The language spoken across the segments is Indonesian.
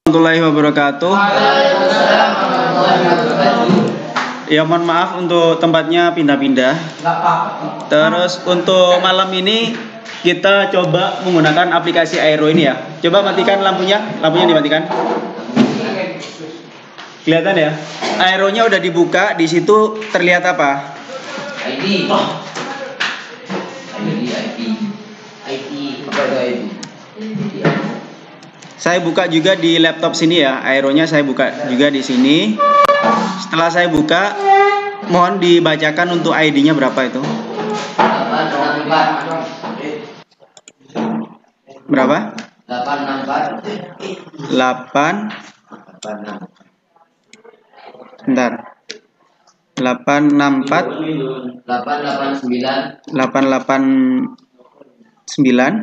Warahmatullahi wabarakatuh. Ya, mohon maaf untuk tempatnya pindah-pindah. Terus untuk malam ini kita coba menggunakan aplikasi Aero ini ya. Coba matikan lampunya, lampunya dimatikan. Kelihatan ya? Aeronya udah dibuka, di situ terlihat apa? ID. Saya buka juga di laptop sini ya. Aeronya saya buka juga di sini. Setelah saya buka, mohon dibacakan untuk ID-nya berapa itu? Berapa? 8. Bentar. 864 889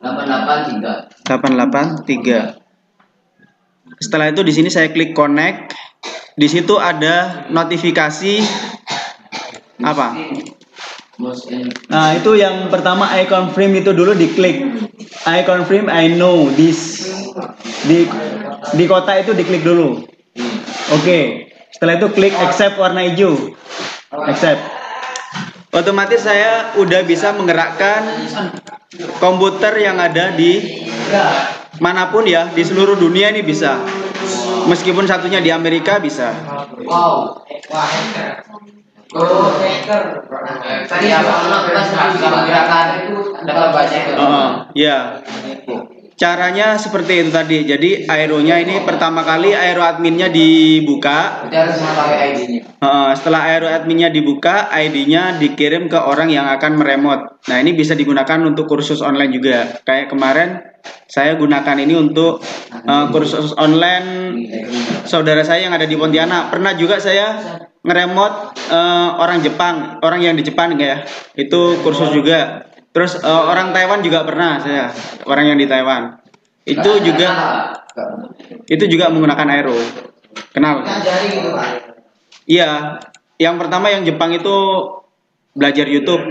883. Setelah itu di sini saya klik connect. Di situ ada notifikasi apa? Nah, itu yang pertama I confirm itu dulu diklik. I confirm I know this. Di kota itu diklik dulu. Oke. Setelah itu klik accept warna hijau. Accept. Otomatis saya udah bisa menggerakkan komputer yang ada di manapun ya, di seluruh dunia ini bisa. Meskipun satunya di Amerika bisa. Wow. Wah, hacker. Oh, hacker. Tadi gerakan itu dapat baca. Ya. Caranya seperti itu tadi. Jadi Aeronya ini pertama kali Aero adminnya dibuka. Setelah Aero adminnya dibuka, ID-nya dikirim ke orang yang akan meremot. Nah, ini bisa digunakan untuk kursus online juga. Kayak kemarin saya gunakan ini untuk kursus online saudara saya yang ada di Pontianak. Pernah juga saya ngeremot orang Jepang, orang yang di Jepang ya. Itu kursus juga. Terus orang Taiwan juga pernah saya, orang yang di Taiwan. Itu juga menggunakan Aero. Kenal? Iya, yang pertama yang Jepang itu belajar YouTube.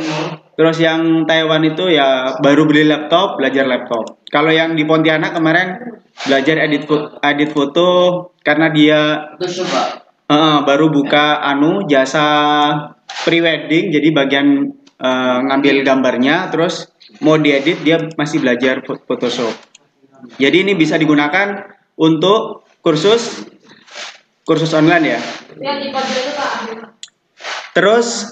Terus yang Taiwan itu ya baru beli laptop, belajar laptop. Kalau yang di Pontianak kemarin belajar edit foto karena dia baru buka jasa prewedding, jadi bagian ngambil gambarnya, terus mau diedit dia masih belajar Photoshop. Jadi ini bisa digunakan untuk kursus online ya. Terus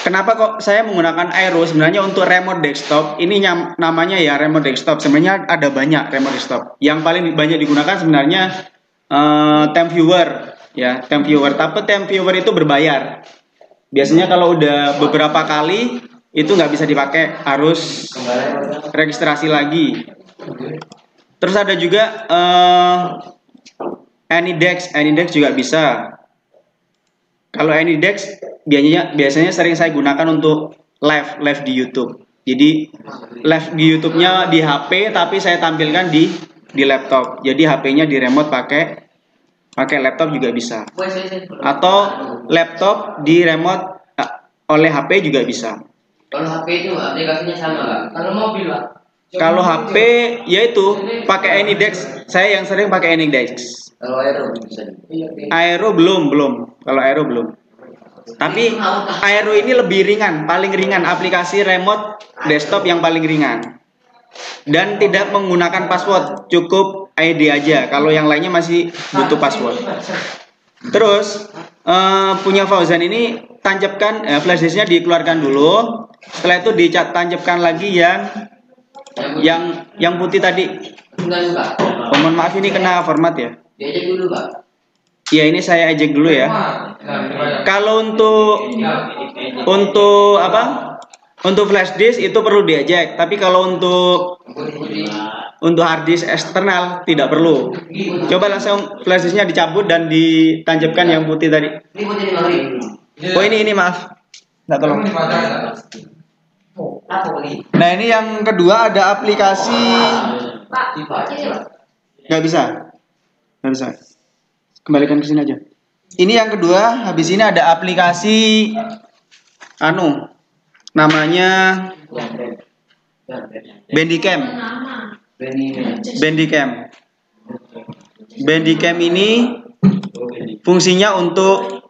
kenapa kok saya menggunakan Aero? Sebenarnya untuk remote desktop ini namanya ya remote desktop. Sebenarnya ada banyak remote desktop. Yang paling banyak digunakan sebenarnya TimeViewer ya, TimeViewer. Tapi TimeViewer itu berbayar. Biasanya kalau udah beberapa kali itu nggak bisa dipakai, harus registrasi lagi. Terus ada juga AnyDesk juga bisa. Kalau AnyDesk biasanya sering saya gunakan untuk live di YouTube. Jadi live di YouTube-nya di HP, tapi saya tampilkan di laptop. Jadi HP-nya di remote pakai laptop juga bisa. Atau laptop di remote oleh HP juga bisa. Kalau HP itu aplikasinya sama nggak? Kalau mobil Pak? Kalau HP yaitu pakai AnyDesk. Saya yang sering pakai AnyDesk. Kalau Aero bisa. Aero belum. Kalau Aero belum. Tapi Aero ini lebih ringan, paling ringan, aplikasi remote desktop yang paling ringan. Dan tidak menggunakan password, cukup ID aja. Kalau yang lainnya masih butuh password. Terus punya Fauzan ini tancapkan flash disknya dikeluarkan dulu. Setelah itu ditancapkan lagi yang putih tadi. Mohon maaf ini kena format ya. Diajak dulu Pak. Ya, ini saya ejek dulu ya. Kalau untuk apa? Untuk flash disk itu perlu diejek, tapi kalau untuk hard disk eksternal tidak perlu. Coba langsung flash disknya dicabut dan ditancapkan yang putih tadi. Oh ini maaf. Nggak tolong. Nah, ini yang kedua ada aplikasi. Nggak bisa. Kembalikan ke sini aja. Ini yang kedua. Habis ini ada aplikasi namanya Bandicam. Bandicam. Bandicam ini fungsinya untuk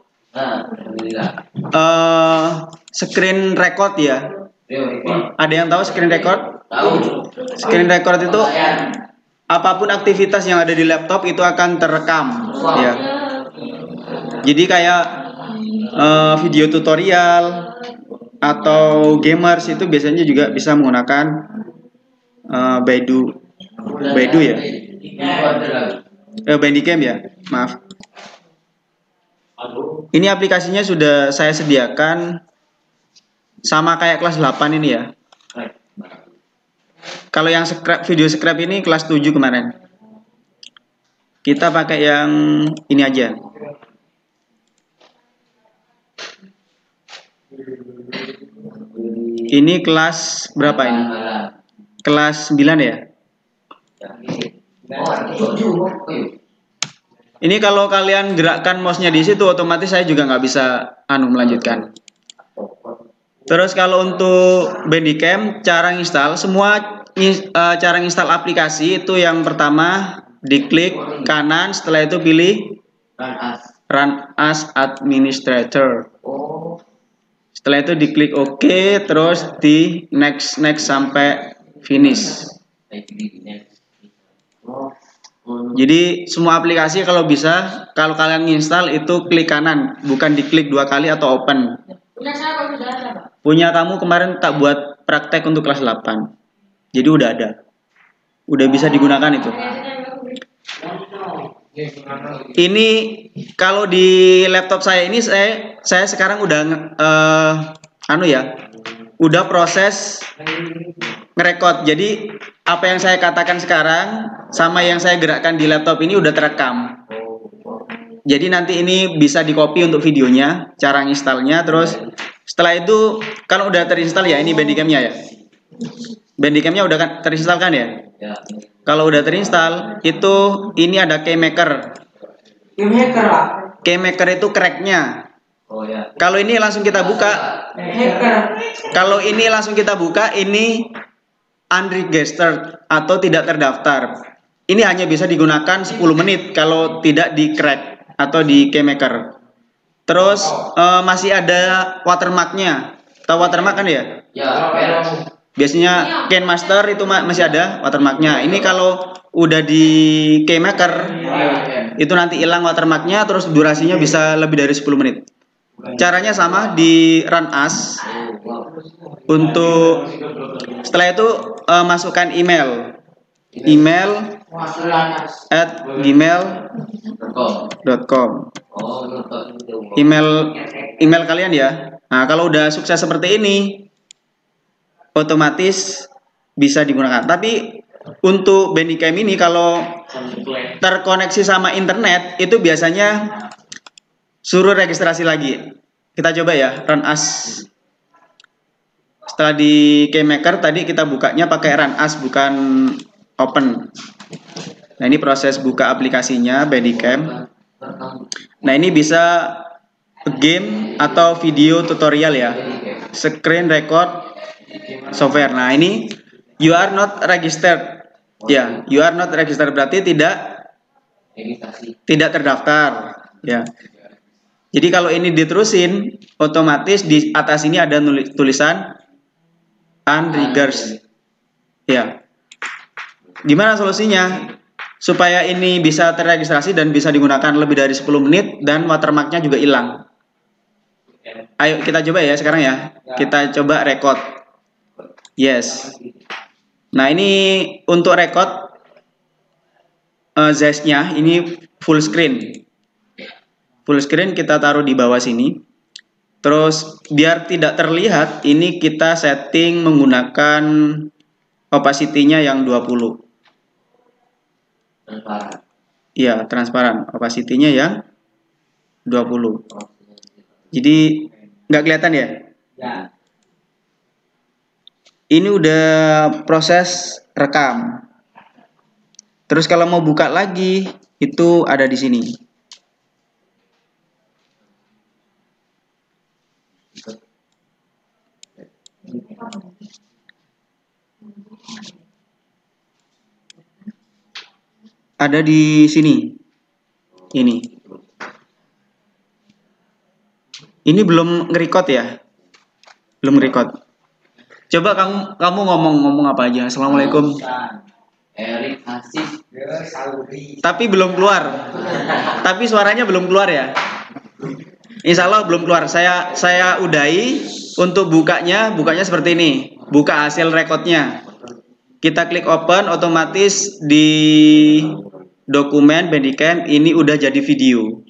screen record ya. Ada yang tahu screen record? Tahu. Screen record itu apapun aktivitas yang ada di laptop itu akan terekam ya. Jadi kayak video tutorial atau gamers itu biasanya juga bisa menggunakan Baidu ya. Bandicam ya, maaf. Ini aplikasinya sudah saya sediakan sama kayak kelas 8 ini ya. Kalau yang video scrap ini kelas 7 kemarin. Kita pakai yang ini aja. Ini kelas berapa ini? Kelas 9 ya? Ini kalau kalian gerakkan mouse-nya di situ otomatis saya juga nggak bisa melanjutkan. Terus kalau untuk Bandicam cara install cara install aplikasi itu yang pertama diklik kanan, setelah itu pilih Run as Administrator. Setelah itu diklik OK, terus di next sampai finish. Jadi semua aplikasi kalau bisa, kalau kalian install itu klik kanan, bukan diklik 2 kali atau open. Punya kamu kemarin tak buat praktek untuk kelas 8. Jadi udah ada. Udah bisa digunakan itu. Ini kalau di laptop saya ini saya sekarang udah udah proses ngerekod. Jadi apa yang saya katakan sekarang sama yang saya gerakkan di laptop ini udah terekam. Jadi nanti ini bisa di copy untuk videonya, cara installnya. Terus setelah itu kalau udah terinstall ya, ini Bandicam-nya ya. Bandicam-nya udah terinstall kan ya? Kalau udah terinstall itu ini ada KeyMaker. KeyMaker itu crack-nya. Kalau ini langsung kita buka. Kalau ini langsung kita buka, ini unregistered atau tidak terdaftar. Ini hanya bisa digunakan 10 menit kalau tidak di crack atau di KeyMaker. Terus masih ada watermark-nya. Tahu watermark kan ya? Biasanya KineMaster itu masih ada watermark-nya. Ini kalau udah di KeyMaker itu nanti hilang watermark-nya, terus durasinya bisa lebih dari 10 menit. Caranya sama di Run As. Untuk setelah itu masukkan email @gmail.com. Email kalian ya. Nah, kalau udah sukses seperti ini otomatis bisa digunakan. Tapi untuk Bandicam ini kalau terkoneksi sama internet itu biasanya suruh registrasi lagi. Kita coba ya, Run As. Setelah di KeyMaker tadi kita bukanya pakai Run As, bukan open. Nah, ini proses buka aplikasinya Bandicam. Nah, ini bisa game atau video tutorial ya. Screen record software. Nah, ini you are not registered. Ya, you are not registered berarti tidak terdaftar. Ya. Jadi kalau ini diterusin, otomatis di atas ini ada tulisan unregistered. Ya. Gimana solusinya? Supaya ini bisa terregistrasi dan bisa digunakan lebih dari 10 menit dan watermark-nya juga hilang. Ayo kita coba ya sekarang ya. Kita coba record. Yes. Nah, ini untuk record Zeiss-nya ini full screen. Full screen kita taruh di bawah sini. Terus biar tidak terlihat, ini kita setting menggunakan opacity-nya yang 20. Transparan. Iya, transparan. Opacity-nya yang 20. Jadi nggak kelihatan ya? Ya. Ini udah proses rekam. Terus kalau mau buka lagi, itu ada di sini. Ada di sini. Ini belum nge-record ya? Belum nge-record. Coba kamu ngomong apa aja. Assalamualaikum. Erik Asif. Tapi belum keluar. Tapi suaranya belum keluar ya? Insya Allah belum keluar. Saya udahi. Untuk bukanya seperti ini. Buka hasil rekodnya. Kita klik open, otomatis di dokumen Bandicam ini udah jadi video.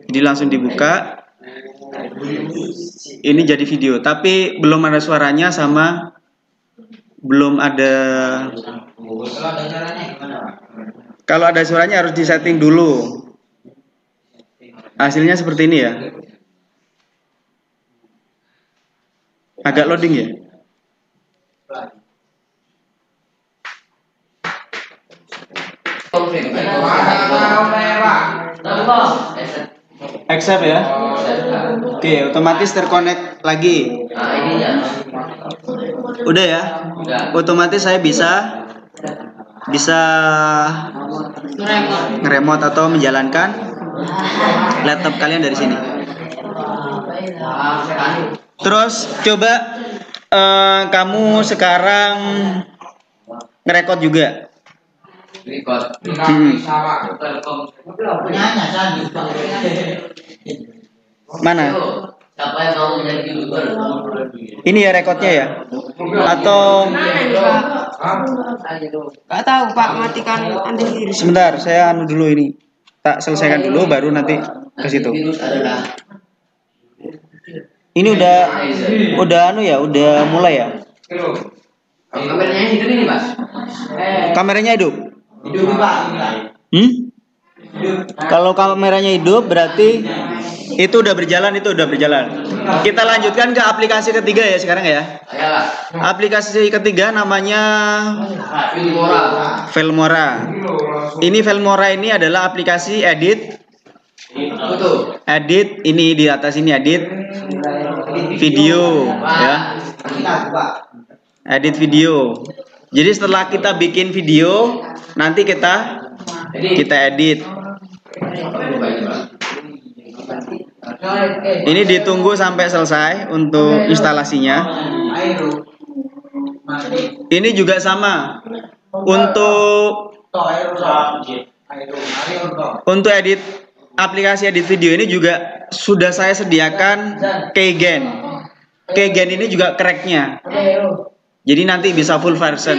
Jadi langsung dibuka. Ini jadi video, tapi belum ada suaranya sama belum ada. Kalau ada suaranya harus disetting dulu. Hasilnya seperti ini ya. Agak loading ya. Accept ya. Oke, otomatis terkonek lagi. Nah, ininya. Udah ya. Otomatis saya bisa nge-remote atau menjalankan laptop kalian dari sini. Terus coba kamu sekarang ngerekod juga. Mana? Siapa yang mau menjadi YouTuber? Ini ya rekodnya ya? Atau Gak tahu Pak, matikan antivirus. sebentar, saya anu dulu ini. Tak selesaikan dulu baru nanti ke situ. Ini udah anu ya, udah mulai ya? Kameranya hidup ini, Mas. Kameranya hidup? Hidup, Pak. Kalau kameranya hidup berarti itu udah berjalan, Kita lanjutkan ke aplikasi ketiga ya sekarang ya. Ayolah. Aplikasi ketiga namanya Filmora. Ini Filmora ini adalah aplikasi edit. Ini di atas ini edit video ya. Edit video. Jadi setelah kita bikin video, nanti kita edit. Ini ditunggu sampai selesai untuk instalasinya. Ini juga sama. Untuk edit aplikasi edit video ini juga sudah saya sediakan Keygen. Keygen ini juga cracknya. Jadi nanti bisa full version.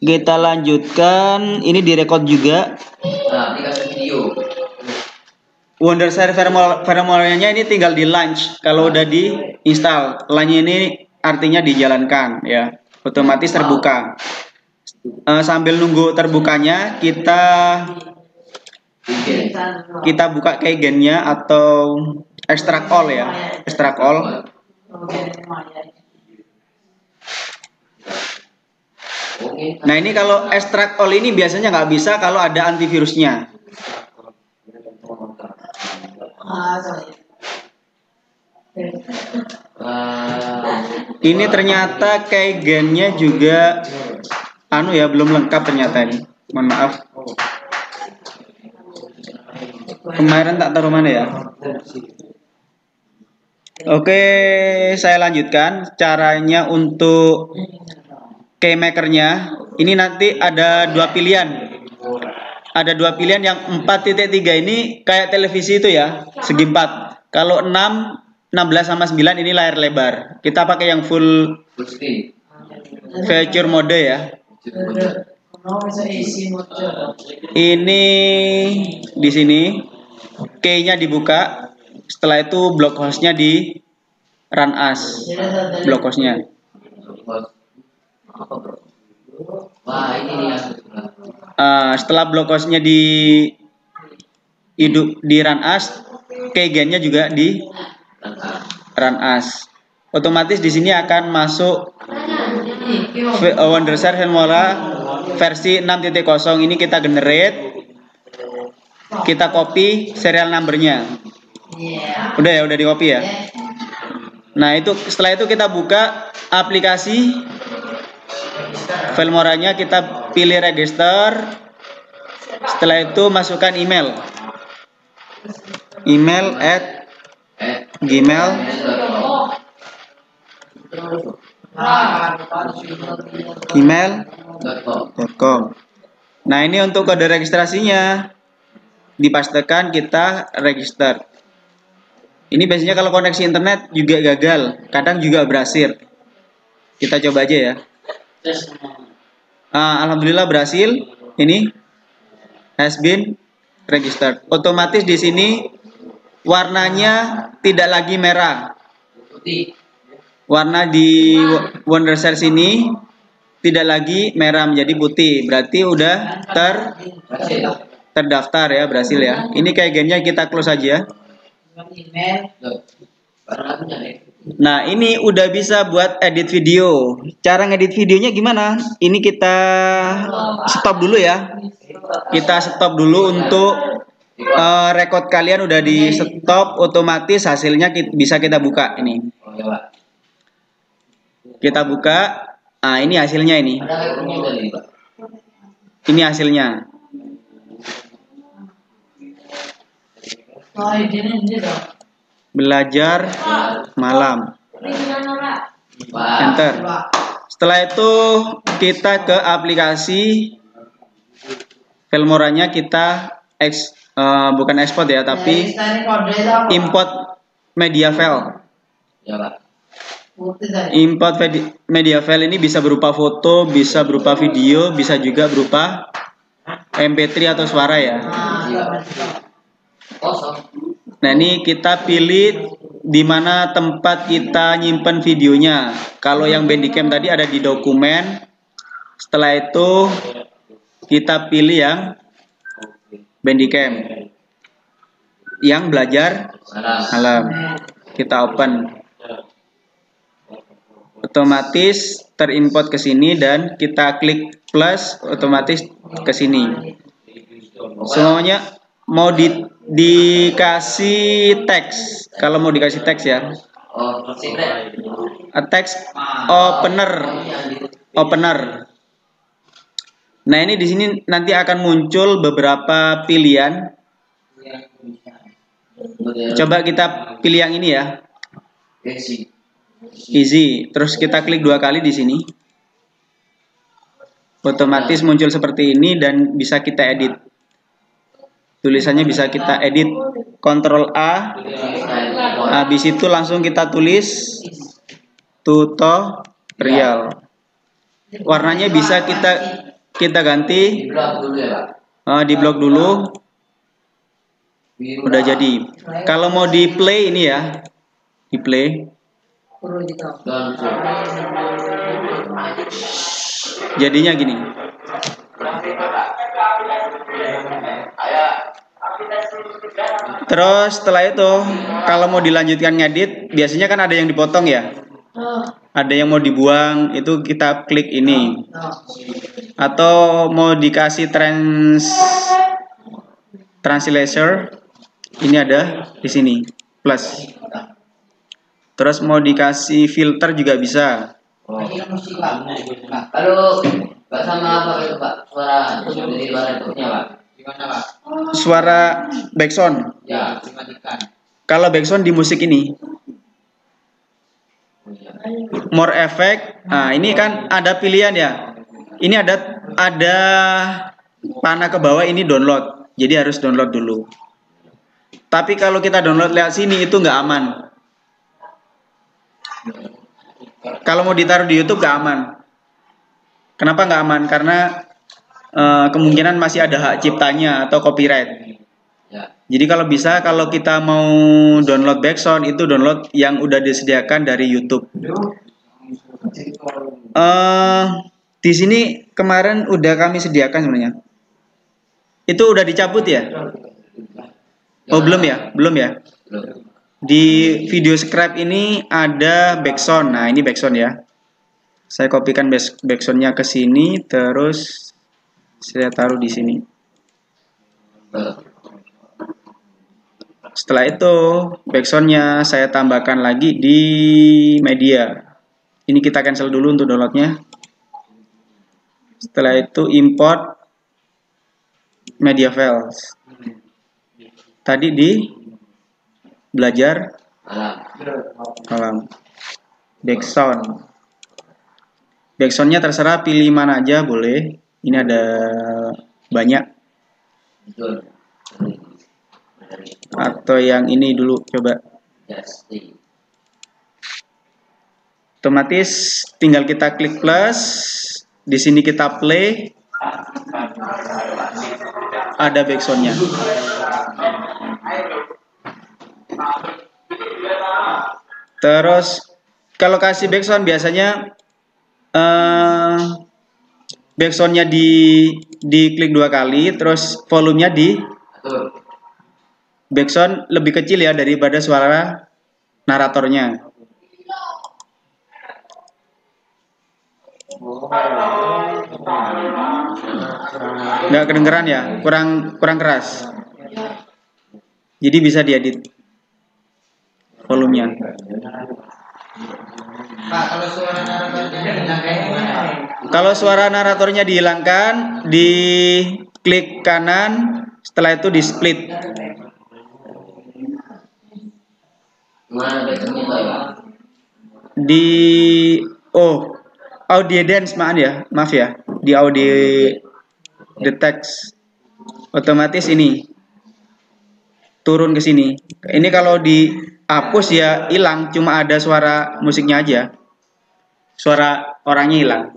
Kita lanjutkan. Ini direkod juga. Nah, dikasih video. Wondershare firmware-nya ini tinggal di launch. Kalau udah di install, launch ini artinya dijalankan ya. Otomatis terbuka. Sambil nunggu terbukanya, kita buka Keygen-nya atau extract all ya. Extract all. Nah ini kalau extract all ini biasanya nggak bisa kalau ada antivirusnya. Ini ternyata Keygen-nya juga belum lengkap ternyata ini. Mohon maaf. Kemarin tak taruh mana ya. Oke, saya lanjutkan caranya untuk keymaker-nya. Ini nanti ada dua pilihan. Ada dua pilihan yang 4.3 ini kayak televisi itu ya, segi 4. Kalau 6, 16 sama 9 ini layar lebar. Kita pakai yang full feature mode ya. Ini di sini key-nya dibuka. Setelah itu block host-nya di run as. Block host-nya. Wah, ini nih yang setelah block host-nya di run as, Keygen-nya juga di run as. Otomatis di sini akan masuk Wondershare Filmora versi 6.0. Ini kita generate, kita copy serial number-nya. Udah ya, udah di copy ya. Nah, itu setelah itu kita buka aplikasi Filmora-nya, kita pilih register. Setelah itu masukkan email @gmail. gmail.com. Nah, ini untuk kode registrasinya. Dipastikan kita register. Ini biasanya kalau koneksi internet juga gagal, kadang juga berhasil. Kita coba aja ya. Alhamdulillah berhasil. Ini has been registered. Otomatis di sini warnanya tidak lagi merah. Warna di Wondershare sini tidak lagi merah, menjadi putih. Berarti udah terdaftar ya, berhasil ya. Ini kayak gamenya kita close aja. Nah, ini udah bisa buat edit video. Cara ngedit videonya gimana? Ini kita stop dulu ya. Kita stop dulu untuk record kalian udah di stop, otomatis hasilnya bisa kita buka ini. Kita buka. Nah, ini hasilnya ini. Ini hasilnya. Belajar malam. Enter. Setelah itu kita ke aplikasi Filmora-nya, kita bukan ekspor ya, tapi import media file. Import media file ini bisa berupa foto, bisa berupa video, bisa juga berupa MP3 atau suara ya. Nah, ini kita pilih di mana tempat kita nyimpen videonya. Kalau yang Bandicam tadi ada di dokumen. Setelah itu kita pilih yang Bandicam, yang belajar malam. Kita open. Otomatis terimport ke sini dan kita klik plus, otomatis ke sini. Semuanya mau dikasih teks. Kalau mau dikasih teks ya. Teks opener. Nah, ini di sini nanti akan muncul beberapa pilihan. Coba kita pilih yang ini ya. Easy. Terus kita klik 2 kali di sini. Otomatis muncul seperti ini dan bisa kita edit. Tulisannya bisa kita edit, Ctrl A. Habis itu langsung kita tulis tutorial. Warnanya bisa kita ganti. Di blok dulu. Udah jadi. Kalau mau di play ini ya, di play. Jadinya gini. Terus setelah itu kalau mau dilanjutkan ngedit, biasanya kan ada yang dipotong ya, ada yang mau dibuang, itu kita klik ini. Atau mau dikasih translator, ini ada di sini plus. Terus mau dikasih filter juga bisa. Kalau Pak sama apa itu Pak? Suara dari luar itu Pak? Gimana Pak? Suara backsound. Ya, dimatikan. Kalau backsound di musik ini. More effect. Nah, ini kan ada pilihan ya. Ini ada panah ke bawah, ini download. Jadi harus download dulu. Tapi kalau kita download lewat sini itu nggak aman. Kalau mau ditaruh di YouTube nggak aman. Kenapa nggak aman? Karena kemungkinan masih ada hak ciptanya atau copyright. Jadi kalau bisa, kalau kita mau download backsound itu download yang udah disediakan dari YouTube. Di sini kemarin udah kami sediakan sebenarnya. Itu udah dicabut ya? Oh belum ya? Belum ya? Di video scribe ini ada backsound. Nah, ini backsound ya. Saya kopikan backsoundnya ke sini, terus saya taruh di sini. Setelah itu backsoundnya saya tambahkan lagi di media. Ini kita cancel dulu untuk downloadnya. Setelah itu import media files. Tadi di belajar alam. Backsound. Backsoundnya terserah pilih mana aja boleh. Ini ada banyak. Atau yang ini dulu coba. Otomatis tinggal kita klik plus. Di sini kita play. Ada backsoundnya. Terus kalau kasih backsound biasanya backsoundnya diklik 2 kali, terus volumenya di backsound lebih kecil ya daripada suara naratornya. Nggak kedengeran ya, kurang keras. Jadi bisa diedit volumenya. Pak, kalau suara naratornya dihilangkan gimana? Kalau suara naratornya dihilangkan, diklik kanan, setelah itu di split. Gimana backsoundnya Pak ya? Di audio dance maaf ya, di audio the text otomatis ini turun ke sini. Ini kalau dihapus ya hilang, cuma ada suara musiknya aja, suara orangnya hilang.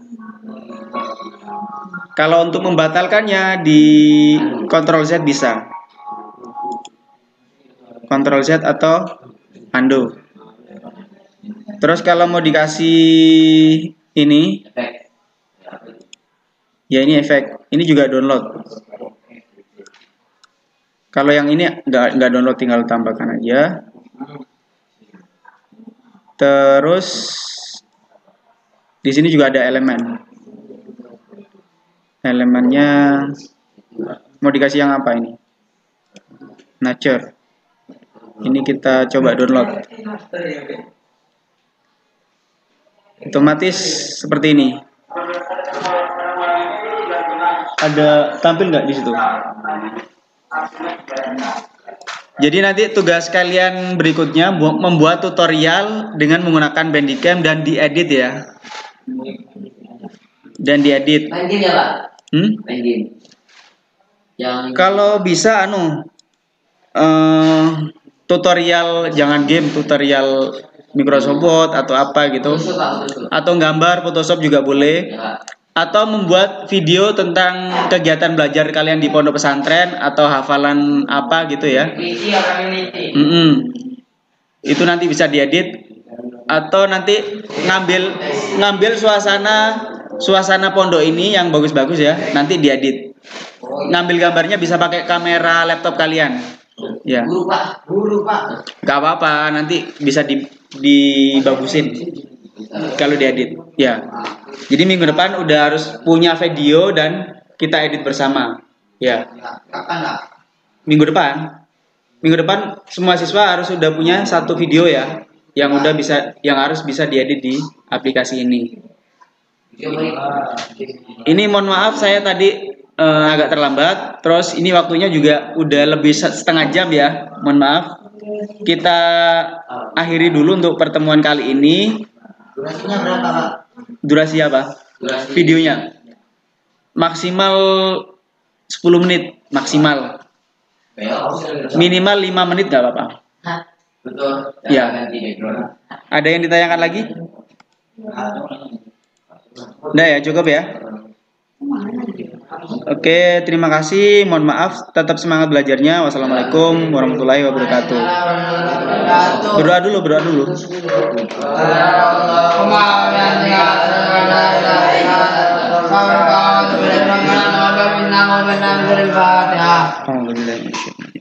Kalau untuk membatalkannya di Ctrl Z bisa, Ctrl Z atau undo. Terus kalau mau dikasih ini, ya ini efek, ini juga download. Kalau yang ini nggak download, tinggal tambahkan aja. Terus di sini juga ada elemen. Elemennya mau dikasih yang apa ini? Nature. Ini kita coba download. Otomatis seperti ini. Ada tampil nggak di situ? Jadi nanti tugas kalian berikutnya membuat tutorial dengan menggunakan Bandicam dan diedit ya. Dan diedit. Main game ya Pak? Main game. Kalau bisa tutorial, jangan game, tutorial Microsoft Word atau apa gitu. Atau gambar Photoshop juga boleh. Atau membuat video tentang kegiatan belajar kalian di pondok pesantren atau hafalan apa gitu ya. Itu nanti bisa diedit. Atau nanti ngambil suasana pondok ini yang bagus-bagus ya, nanti diedit. Ngambil gambarnya bisa pakai kamera laptop kalian. Ya. Guru Pak. Gak apa-apa, nanti bisa dibagusin kalau diedit. Ya. Jadi minggu depan udah harus punya video dan kita edit bersama. Ya. Kapan Pak? Minggu depan semua siswa harus udah punya satu video ya, yang harus bisa diedit di aplikasi ini. Ini mohon maaf saya tadi agak terlambat. Terus ini waktunya juga udah lebih setengah jam ya. Mohon maaf. Kita akhiri dulu untuk pertemuan kali ini. Durasinya berapa Pak? Durasi apa? Videonya maksimal 10 menit maksimal. Minimal 5 menit gak apa-apa. Betul. Ya. Ada yang ditayangkan lagi? Udah ya, cukup ya. Oke, terima kasih. Mohon maaf, tetap semangat belajarnya. Wassalamualaikum warahmatullahi wabarakatuh. Berdoa dulu. Alhamdulillah.